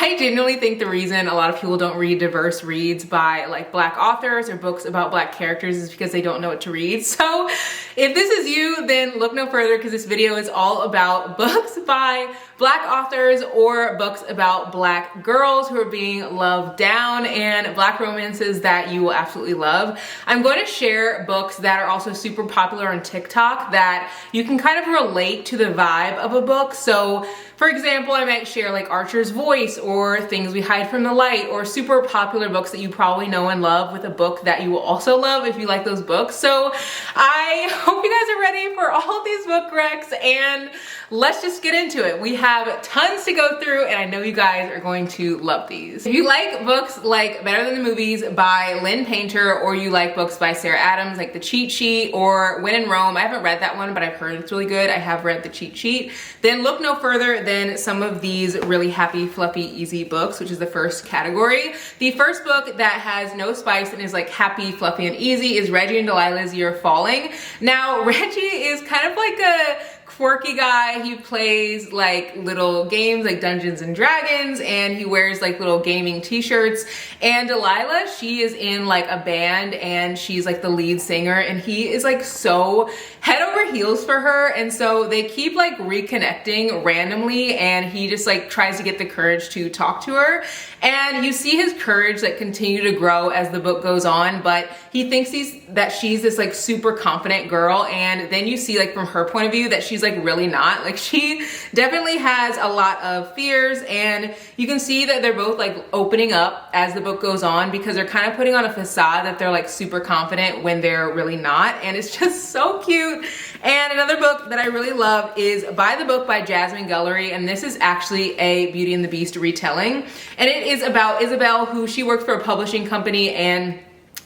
I genuinely think the reason a lot of people don't read diverse reads by like Black authors or books about Black characters is because they don't know what to read. So if this is you, then look no further, because this video is all about books by Black authors or books about Black girls who are being loved down and Black romances that you will absolutely love. I'm going to share books that are also super popular on TikTok that you can kind of relate to the vibe of a book. So for example, I might share like Archer's Voice or Things We Hide from the Light, or super popular books that you probably know and love with a book that you will also love if you like those books. So I hope you guys are ready for all these book recs, and let's just get into it. We have tons to go through and I know you guys are going to love these. If you like books like Better Than the Movies by Lynn Painter, or you like books by Sarah Adams like The Cheat Sheet or When in Rome, I haven't read that one but I've heard it's really good. I have read The Cheat Sheet. Then look no further than some of these really happy, fluffy, easy books, which is the first category. The first book that has no spice and is like happy, fluffy, and easy is Reggie and Delilah's You're Falling. Now, Reggie is kind of like a quirky guy. He plays like little games like Dungeons and Dragons, and he wears like little gaming t-shirts. And Delilah, she is in like a band and she's like the lead singer, and he is like so head over heels for her. And so they keep like reconnecting randomly, and he just like tries to get the courage to talk to her. And you see his courage like continue to grow as the book goes on, but he thinks that she's this like super confident girl, and then you see like from her point of view that she's like really not. Like she definitely has a lot of fears, and you can see that they're both like opening up as the book goes on, because they're kind of putting on a facade that they're like super confident when they're really not, and it's just so cute. And another book that I really love is By the Book by Jasmine Guillory, and this is actually a Beauty and the Beast retelling, and it is about Isabel, who she works for a publishing company, and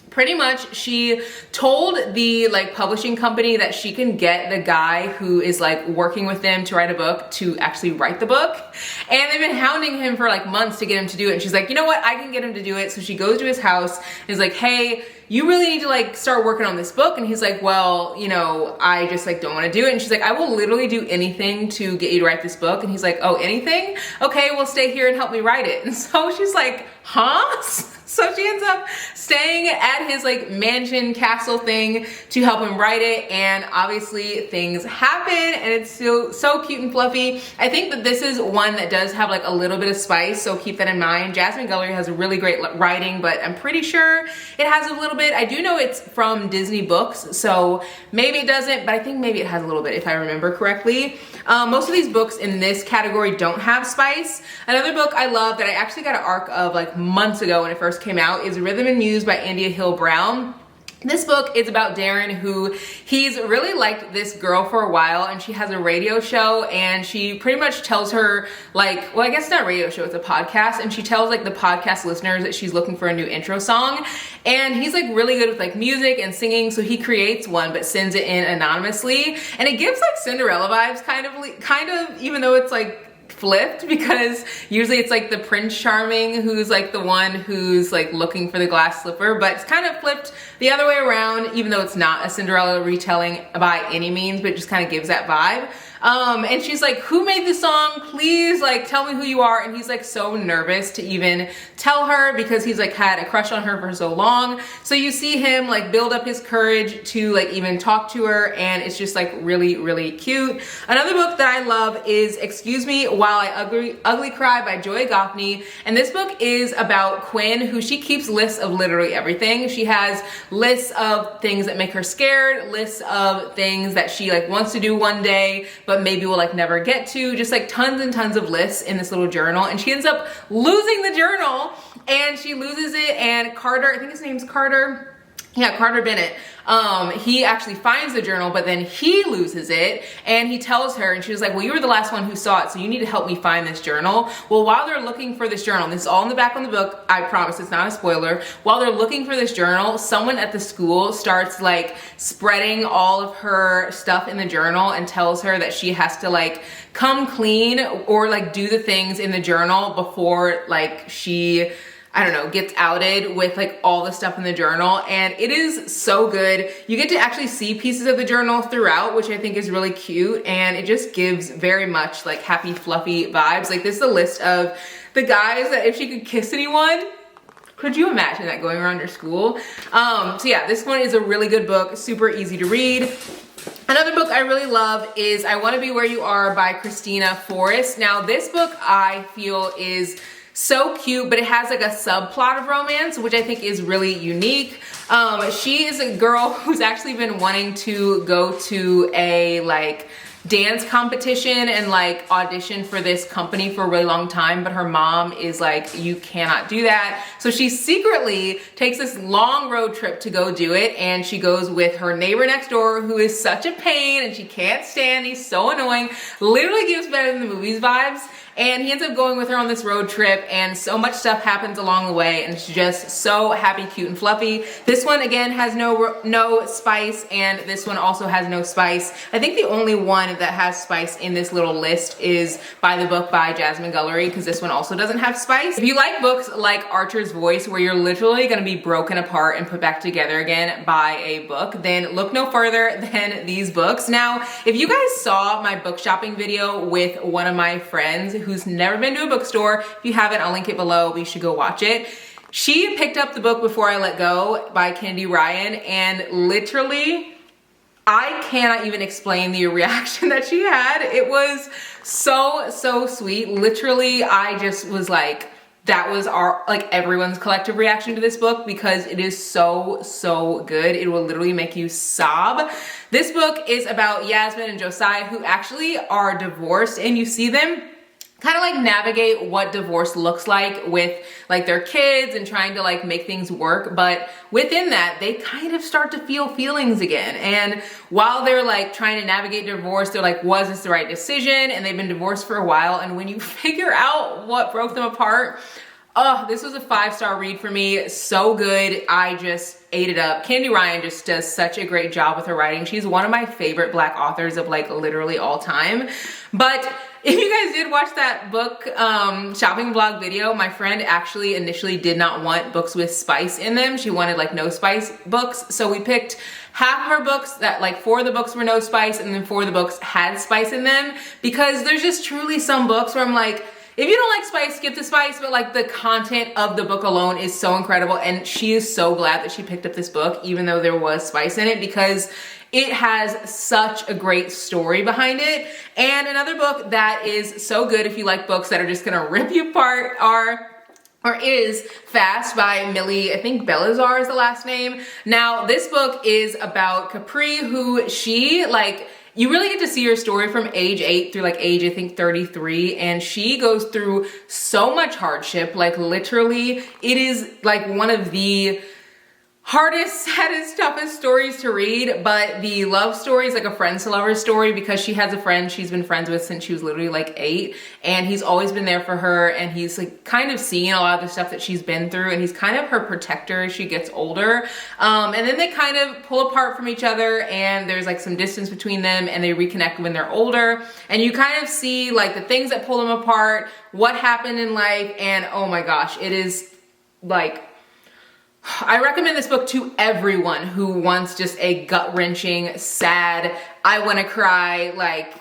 pretty much she told the like publishing company that she can get the guy who is like working with them to write a book to actually write the book. And they've been hounding him for like months to get him to do it. And she's like, you know what, I can get him to do it. So she goes to his house and is like, hey, you really need to like start working on this book. And he's like, well, you know, I just like don't want to do it. And she's like, I will literally do anything to get you to write this book. And he's like, oh, anything? Okay, well, stay here and help me write it. And so she's like, huh? So she ends up staying at his like mansion castle thing to help him write it, and obviously things happen, and it's so cute and fluffy. I think that this is one that does have like a little bit of spice, so keep that in mind. Jasmine Guillory has really great writing, but I'm pretty sure it has a little bit. I do know it's from Disney Books, so maybe it doesn't, but I think maybe it has a little bit if I remember correctly. Most of these books in this category don't have spice. Another book I love that I actually got an arc of like months ago when it first came out is Rhythm and Muse by Andia Hill Brown. This book is about Darren, who he's really liked this girl for a while, and she has a radio show, and she pretty much tells her like, well, I guess it's not a radio show, it's a podcast, and she tells like the podcast listeners that she's looking for a new intro song. And he's like really good with like music and singing, so he creates one but sends it in anonymously, and it gives like Cinderella vibes kind of, even though it's like flipped, because usually it's like the Prince Charming who's like the one who's like looking for the glass slipper, but it's kind of flipped the other way around, even though it's not a Cinderella retelling by any means, but it just kind of gives that vibe. And she's like, who made this song? Please like tell me who you are. And he's like so nervous to even tell her, because he's like had a crush on her for so long. So you see him like build up his courage to like even talk to her, and it's just like really, really cute. Another book that I love is Excuse Me While I Ugly Cry by Joy Goffney. And this book is about Quinn, who she keeps lists of literally everything. She has lists of things that make her scared, lists of things that she like wants to do one day, but maybe will like never get to, just like tons and tons of lists in this little journal. And she ends up losing the journal, and she loses it, and Carter, I think his name's Carter. Yeah, Carter Bennett. He actually finds the journal, but then he loses it, and he tells her, and she was like, well, you were the last one who saw it, so you need to help me find this journal. Well, while they're looking for this journal, and this is all in the back of the book, I promise it's not a spoiler, while they're looking for this journal, someone at the school starts like spreading all of her stuff in the journal and tells her that she has to like come clean or like do the things in the journal before like she, I don't know, gets outed with like all the stuff in the journal. And it is so good. You get to actually see pieces of the journal throughout, which I think is really cute, and it just gives very much like happy, fluffy vibes. Like this is a list of the guys that if she could kiss anyone, could you imagine that going around your school? So yeah, this one is a really good book, super easy to read. Another book I really love is I Want to Be Where You Are by Christina Forrest. Now this book I feel is so cute, but it has like a subplot of romance, which I think is really unique. She is a girl who's actually been wanting to go to a like dance competition and like audition for this company for a really long time, but her mom is like, you cannot do that. So she secretly takes this long road trip to go do it, and she goes with her neighbor next door who is such a pain and she can't stand, he's so annoying, literally gives Better Than the Movies vibes. And he ends up going with her on this road trip, and so much stuff happens along the way, and it's just so happy, cute, and fluffy. This one again has no spice, and this one also has no spice. I think the only one that has spice in this little list is By the Book by Jasmine Guillory, because this one also doesn't have spice. If you like books like Archer's Voice, where you're literally gonna be broken apart and put back together again by a book, then look no further than these books. Now, if you guys saw my book shopping video with one of my friends who's never been to a bookstore, if you haven't, I'll link it below, but you should go watch it. She picked up the book Before I Let Go by Kennedy Ryan, and literally, I cannot even explain the reaction that she had. It was so sweet. Literally, I just was like, that was everyone's collective reaction to this book, because it is so good. It will literally make you sob. This book is about Yasmin and Josiah, who actually are divorced, and you see them kind of like navigate what divorce looks like with like their kids and trying to like make things work. But within that, they kind of start to feel feelings again. And while they're like trying to navigate divorce, they're like, was this the right decision? And they've been divorced for a while. And when you figure out what broke them apart, oh, this was a 5-star read for me. So good. I just ate it up. Kennedy Ryan just does such a great job with her writing. She's one of my favorite Black authors of like literally all time. But if you guys did watch that book shopping vlog video, my friend actually initially did not want books with spice in them. She wanted like no spice books. So we picked half of her books that like 4 of the books were no spice, and then 4 of the books had spice in them, because there's just truly some books where I'm like, if you don't like spice, skip the spice, but like the content of the book alone is so incredible. And she is so glad that she picked up this book, even though there was spice in it, because it has such a great story behind it. And another book that is so good if you like books that are just gonna rip you apart is Fast by Millie, I think Belazar is the last name. Now, this book is about Capri, who she like, you really get to see her story from age 8 through like age, I think 33. And she goes through so much hardship. Like literally, it is like one of the hardest, saddest, toughest stories to read, but the love story is like a friends to lovers story, because she has a friend she's been friends with since she was literally like 8, and he's always been there for her, and he's like kind of seen a lot of the stuff that she's been through, and he's kind of her protector as she gets older. And then they kind of pull apart from each other, and there's like some distance between them, and they reconnect when they're older, and you kind of see like the things that pull them apart, what happened in life, and oh my gosh, it is like, I recommend this book to everyone who wants just a gut-wrenching, sad, I want to cry, like,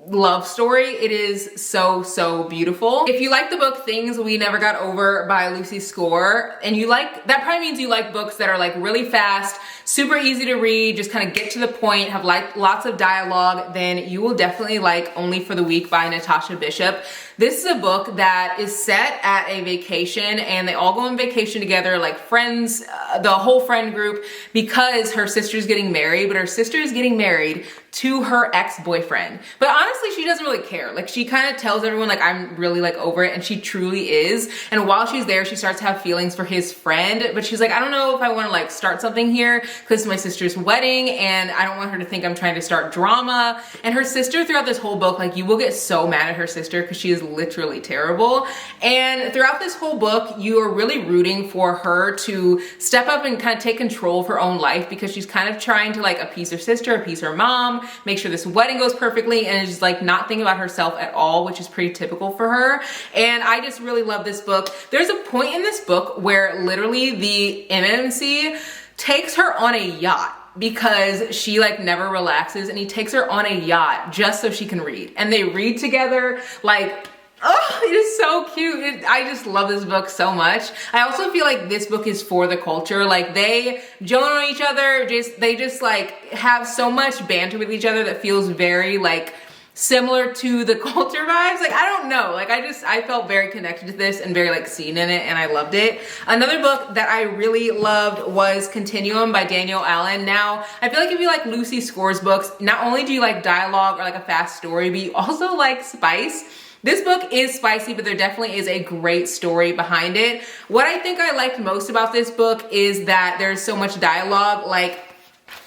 love story. It is so beautiful. If you like the book Things We Never Got Over by Lucy Score, and you like, that probably means you like books that are like really fast, super easy to read, just kind of get to the point, have like lots of dialogue, then you will definitely like Only for the Week by Natasha Bishop. This is a book that is set at a vacation, and they all go on vacation together, like friends, the whole friend group, because her sister's getting married, but her sister is getting married to her ex-boyfriend. But honestly, she doesn't really care. Like she kind of tells everyone like, I'm really like over it, and she truly is. And while she's there, she starts to have feelings for his friend, but she's like, I don't know if I want to like start something here, because it's my sister's wedding, and I don't want her to think I'm trying to start drama. And her sister throughout this whole book, like you will get so mad at her sister because she is literally terrible. And throughout this whole book, you are really rooting for her to step up and kind of take control of her own life, because she's kind of trying to like appease her sister, appease her mom, make sure this wedding goes perfectly, and is just like not thinking about herself at all, which is pretty typical for her. And I just really love this book. There's a point in this book where literally the MMC takes her on a yacht, because she like never relaxes, and he takes her on a yacht just so she can read, and they read together. Like Oh, it is so cute. I just love this book so much. I also feel like this book is for the culture. Like they joke on each other, they just like have so much banter with each other that feels very like similar to the culture vibes. Like, I don't know. Like, I felt very connected to this and very like seen in it, and I loved it. Another book that I really loved was Continuum by Daniel Allen. Now, I feel like if you like Lucy Score's books, not only do you like dialogue or like a fast story, but you also like spice. This book is spicy, but there definitely is a great story behind it. What I think I liked most about this book is that there's so much dialogue. Like,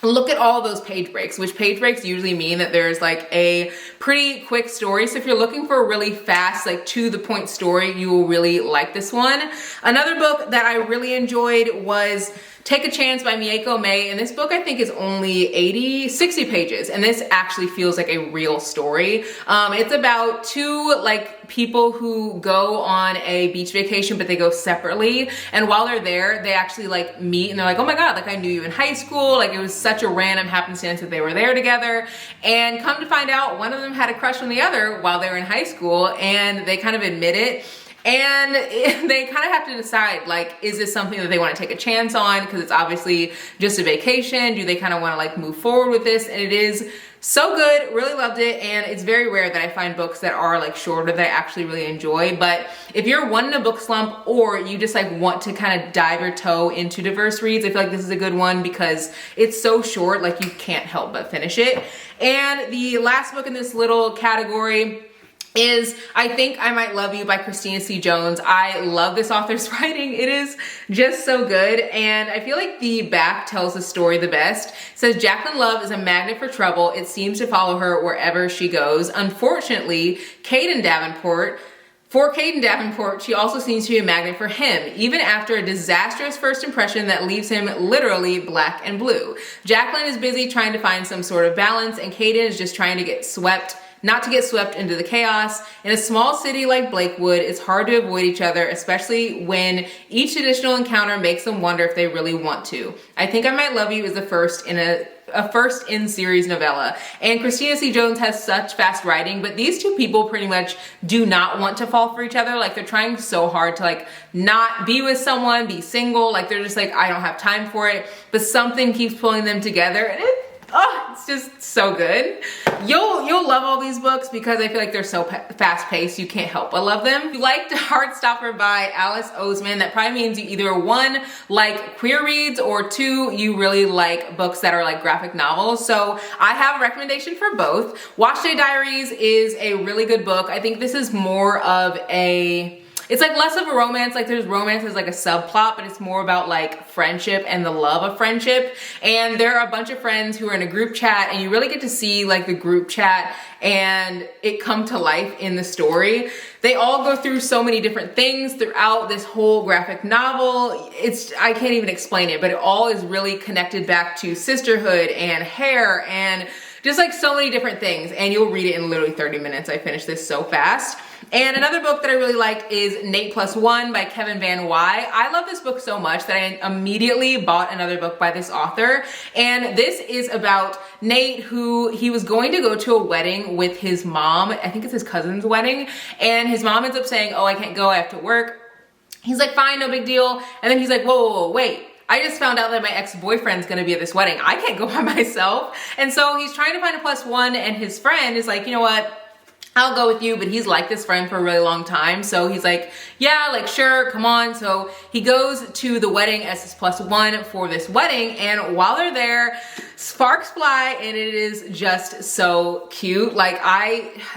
look at all those page breaks, which page breaks usually mean that there's like a pretty quick story. So if you're looking for a really fast, like to the point story, you will really like this one. Another book that I really enjoyed was Take a Chance by Mieko May, and this book I think is only 60 pages, and this actually feels like a real story. It's about two like people who go on a beach vacation, but they go separately, and while they're there, they actually like meet, and they're like, oh my god, like I knew you in high school, like it was such a random happenstance that they were there together, and come to find out, one of them had a crush on the other while they were in high school, and they kind of admit it. And they kind of have to decide, like, is this something that they want to take a chance on? Because it's obviously just a vacation. Do they kind of want to like move forward with this? And it is so good, really loved it. And it's very rare that I find books that are like shorter that I actually really enjoy. But if you're one in a book slump, or you just like want to kind of dive your toe into diverse reads, I feel like this is a good one because it's so short, like you can't help but finish it. And the last book in this little category is I Think I Might Love You by Christina C. Jones. I love this author's writing. It is just so good. And I feel like the back tells the story the best. It says, Jacqueline Love is a magnet for trouble. It seems to follow her wherever she goes. Unfortunately, for Caden Davenport, she also seems to be a magnet for him, even after a disastrous first impression that leaves him literally black and blue. Jacqueline is busy trying to find some sort of balance, and Caden is just trying to not to get swept into the chaos. In a small city like Blakewood, it's hard to avoid each other, especially when each additional encounter makes them wonder if they really want to. I Think I Might Love You is the first in a first in series novella, and Christina C. Jones has such fast writing, but these two people pretty much do not want to fall for each other. Like they're trying so hard to like not be with someone, be single, like they're just like, I don't have time for it, but something keeps pulling them together, and it's just so good. You'll love all these books because I feel like they're so fast-paced, you can't help but love them. If you liked Heartstopper by Alice Oseman, that probably means you either one, like queer reads, or two, you really like books that are like graphic novels. So I have a recommendation for both. Wash Day Diaries is a really good book. I think this is more of it's like less of a romance, like there's romance as like a subplot, but it's more about like friendship and the love of friendship. And there are a bunch of friends who are in a group chat, and you really get to see like the group chat and it come to life in the story. They all go through so many different things throughout this whole graphic novel. I can't even explain it, but it all is really connected back to sisterhood and hair and just like so many different things. And you'll read it in literally 30 minutes. I finished this so fast. And another book that I really liked is Nate Plus One by Kevin Van Wy. I love this book so much that I immediately bought another book by this author. And this is about Nate, who he was going to go to a wedding with his mom. I think it's his cousin's wedding. And his mom ends up saying, oh, I can't go, I have to work. He's like, fine, no big deal. And then he's like, whoa, wait. I just found out that my ex-boyfriend's gonna be at this wedding. I can't go by myself. And so he's trying to find a plus one, and his friend is like, you know what? I'll go with you, but he's liked this friend for a really long time. So he's like, yeah, like sure, come on. So he goes to the wedding as his plus one for this wedding. And while they're there, sparks fly, and it is just so cute. Like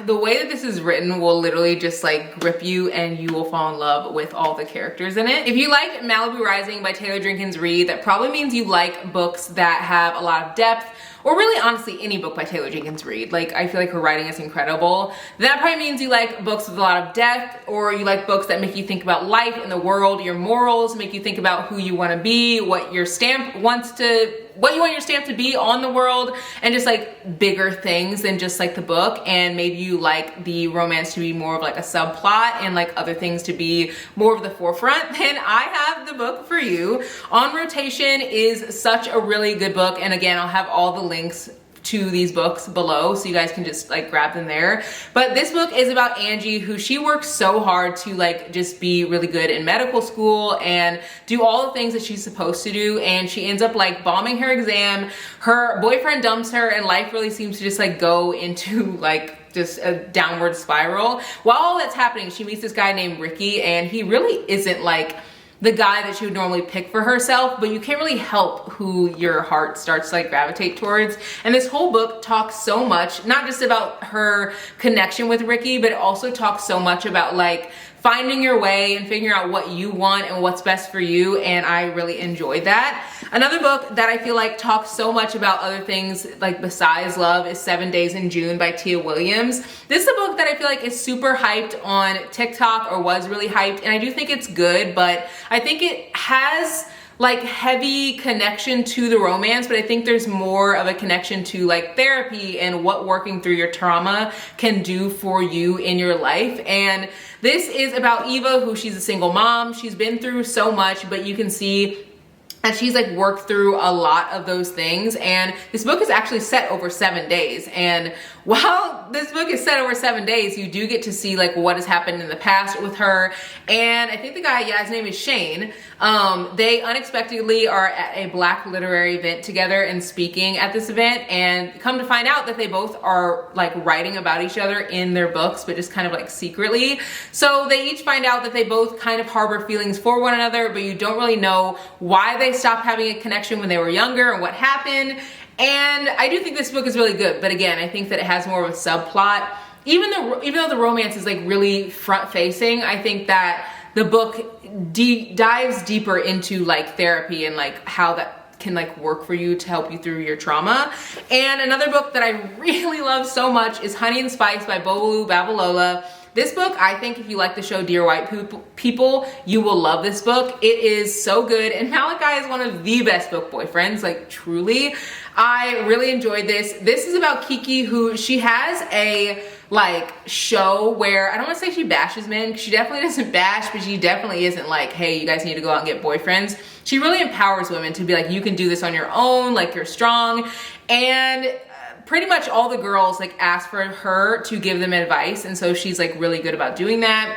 the way that this is written will literally just like grip you, and you will fall in love with all the characters in it. If you like Malibu Rising by Taylor Jenkins Reid, that probably means you like books that have a lot of depth, or really honestly any book by Taylor Jenkins Reid. Like I feel like her writing is incredible. That probably means you like books with a lot of depth, or you like books that make you think about life and the world, your morals, make you think about who you want to be, what your stamp what you want your stamp to be on the world, and just like bigger things than just like the book. And maybe you like the romance to be more of like a subplot and like other things to be more of the forefront, then I have the book for you. On Rotation is such a really good book, and again, I'll have all the links to these books below so you guys can just like grab them there. But this book is about Angie, who she works so hard to like just be really good in medical school and do all the things that she's supposed to do, and she ends up like bombing her exam. Her boyfriend dumps her and life really seems to just like go into like just a downward spiral. While all that's happening, she meets this guy named Ricky, and he really isn't like the guy that she would normally pick for herself, but you can't really help who your heart starts to like gravitate towards. And this whole book talks so much, not just about her connection with Ricky, but it also talks so much about like finding your way and figuring out what you want and what's best for you, and I really enjoyed that. Another book that I feel like talks so much about other things like besides love is 7 Days in June by Tia Williams. This is a book that I feel like is super hyped on TikTok, or was really hyped, and I do think it's good, but I think it has like heavy connection to the romance, but I think there's more of a connection to like therapy and what working through your trauma can do for you in your life. And this is about Eva, who she's a single mom. She's been through so much, but you can see and she's like worked through a lot of those things. And this book is actually set over 7 days. And while this book is set over 7 days, you do get to see like what has happened in the past with her. And I think the guy, yeah, his name is Shane. They unexpectedly are at a Black literary event together and speaking at this event, and come to find out that they both are like writing about each other in their books, but just kind of like secretly. So they each find out that they both kind of harbor feelings for one another, but you don't really know why they stopped having a connection when they were younger and what happened. And I do think this book is really good, but again, I think that it has more of a subplot. Even though the romance is like really front facing, I think that the book dives deeper into like therapy and like how that can like work for you to help you through your trauma. And another book that I really love so much is Honey and Spice by Bolu Babalola. This book, I think if you like the show Dear White People, you will love this book. It is so good, and Malachi is one of the best book boyfriends, like truly. I really enjoyed this. This is about Kiki, who she has a like show where, I don't want to say she bashes men, because she definitely doesn't bash, but she definitely isn't like, hey, you guys need to go out and get boyfriends. She really empowers women to be like, you can do this on your own, like you're strong. And pretty much all the girls like ask for her to give them advice, and so she's like really good about doing that.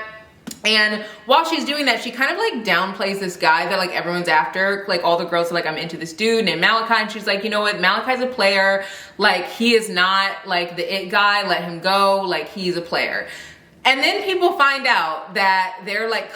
And while she's doing that, she kind of like downplays this guy that like everyone's after. Like all the girls are like, I'm into this dude named Malachi, and she's like, you know what, Malachi's a player. Like he is not like the it guy, let him go, like he's a player. And then people find out that they're like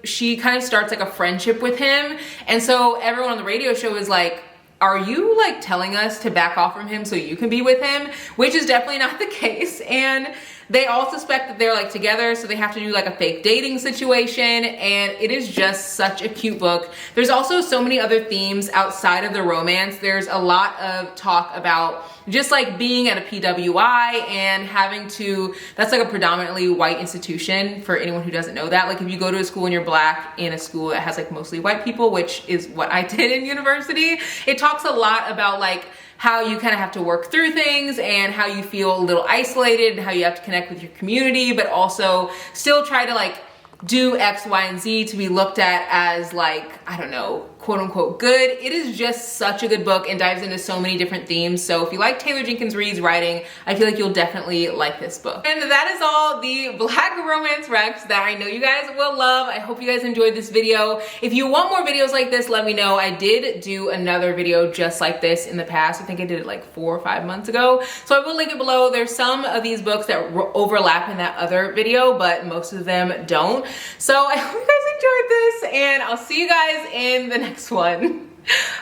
she kind of starts like a friendship with him. And so everyone on the radio show is like, are you like telling us to back off from him so you can be with him? Which is definitely not the case. And they all suspect that they're like together, so they have to do like a fake dating situation, and it is just such a cute book. There's also so many other themes outside of the romance. There's a lot of talk about just like being at a PWI and having to, that's like a predominantly white institution for anyone who doesn't know that. Like if you go to a school and you're Black in a school that has like mostly white people, which is what I did in university, it talks a lot about like how you kind of have to work through things and how you feel a little isolated and how you have to connect with your community, but also still try to like do X, Y, and Z to be looked at as like, I don't know, quote unquote good. It is just such a good book and dives into so many different themes. So if you like Taylor Jenkins Reid's writing, I feel like you'll definitely like this book. And that is all the Black romance recs that I know you guys will love. I hope you guys enjoyed this video. If you want more videos like this, let me know. I did do another video just like this in the past. I think I did it like 4 or 5 months ago. So I will link it below. There's some of these books that overlap in that other video, but most of them don't. So I hope you guys enjoyed this, and I'll see you guys in the next one.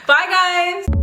Bye guys.